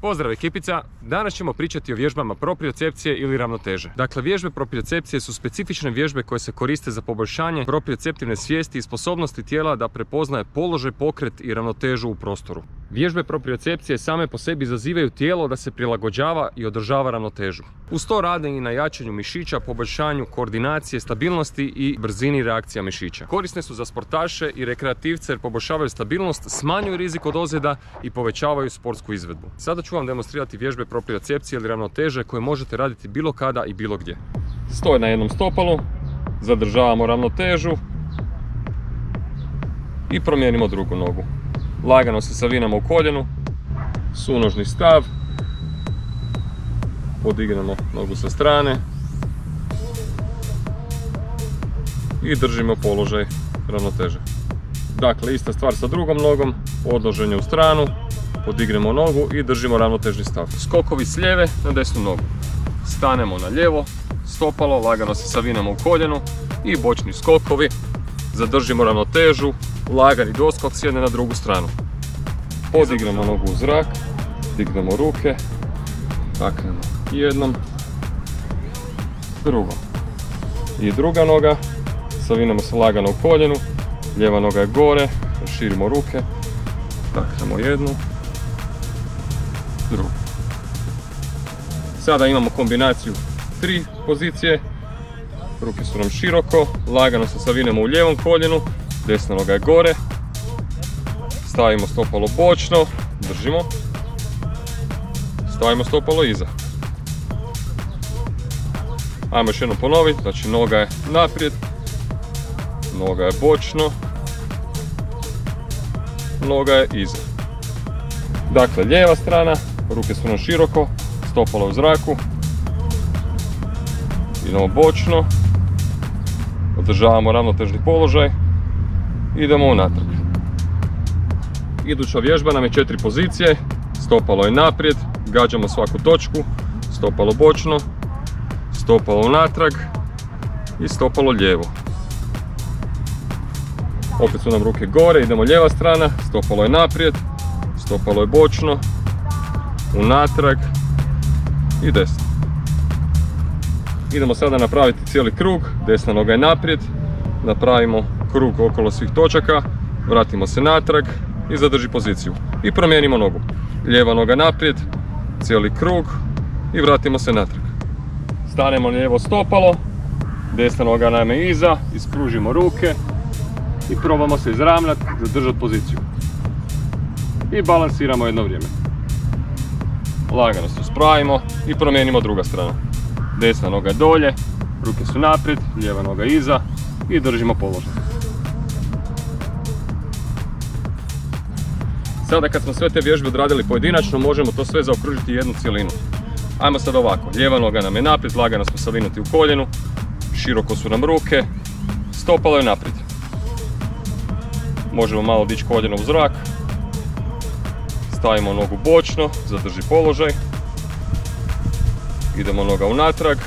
Pozdrav ekipica, danas ćemo pričati o vježbama propriocepcije ili ravnoteže. Dakle, vježbe propriocepcije su specifične vježbe koje se koriste za poboljšanje proprioceptivne svijesti i sposobnosti tijela da prepoznaje položaj, pokret i ravnotežu u prostoru. Vježbe propriocepcije same po sebi zazivaju tijelo da se prilagođava i održava ravnotežu. Uz to rade i na jačanju mišića, poboljšanju koordinacije, stabilnosti i brzini reakcija mišića. Korisne su za sportaše i rekreativce jer poboljšavaju stabilnost, smanjuju rizik od ozljeda i povećavaju sportsku izvedbu. Sada ću vam demonstrirati vježbe propriocepcije ili ravnoteže koje možete raditi bilo kada i bilo gdje. Stoje na jednom stopalu, zadržavamo ravnotežu i promijenimo drugu nogu. Lagano se savinamo u koljenu, sunožni stav, podignemo nogu sa strane i držimo položaj ravnoteže. Dakle, ista stvar sa drugom nogom, odloženje u stranu, podignemo nogu i držimo ravnotežni stav. Skokovi s lijeve na desnu nogu. Stanemo na lijevo stopalo, lagano se savinamo u koljenu i bočni skokovi. Zadržimo ravnotežu, lagani doskok s jedne na drugu stranu. Podignemo nogu u zrak, dignemo ruke, taknemo jednom, drugom. I druga noga, savinamo se lagano u koljenu, lijeva noga je gore, širimo ruke, taknemo jednu, drugu. Sada imamo kombinaciju 3 pozicije, ruke su nam široko, lagano se savinemo u lijevom koljenu, desna noga je gore, stavimo stopalo bočno, držimo, stavimo stopalo iza. Ajmo još jednom ponoviti, znači noga je naprijed, noga je bočno, noga je iza. Dakle, lijeva strana, ruke su nam široko, stopalo u zraku, idemo bočno, održavamo ravnotežni položaj, idemo unatrag. Iduća vježba nam je 4 pozicije, stopalo je naprijed, gađamo svaku točku, stopalo bočno, stopalo unatrag i stopalo lijevo. Opet su nam ruke gore, idemo lijeva strana, stopalo je naprijed, stopalo je bočno, unatrag i desno. Idemo sada napraviti cijeli krug, desna noga je naprijed, napravimo krug okolo svih točaka, vratimo se natrag i zadrži poziciju. I promijenimo nogu. Lijeva noga naprijed, cijeli krug i vratimo se natrag. Stanemo na lijevo stopalo, desna noga nam je iza, ispružimo ruke i probamo se izravnati, zadržati poziciju. I balansiramo jedno vrijeme. Lagano se uspravimo i promijenimo druga strana. Desna noga je dolje, ruke su naprijed, lijeva noga iza i držimo položaj. Sada kad smo sve te vježbe odradili pojedinačno, možemo to sve zaokružiti u jednu cjelinu. Ajmo sad ovako, lijeva noga nam je naprijed, lagano smo savinuti u koljenu, široko su nam ruke, stopalo je naprijed. Možemo malo dići koljeno u zrak, stavimo nogu bočno, zadrži položaj, idemo noga unatrag,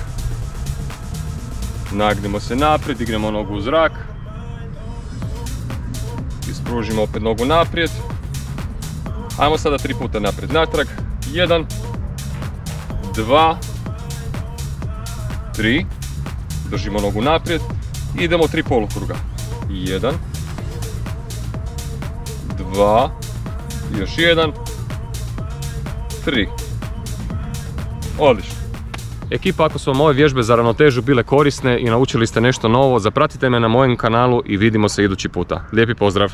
nagnemo se naprijed, dignemo nogu u zrak, ispružimo opet nogu naprijed. Ajmo sada 3 puta naprijed, natrag, 1, 2, 3, držimo nogu naprijed, idemo 3 polukruga, 1, 2, još 1, 3. Odlično. Ekipa, ako su vam ove vježbe za ravnotežu bile korisne i naučili ste nešto novo, zapratite me na mojem kanalu i vidimo se idući puta. Lijepi pozdrav!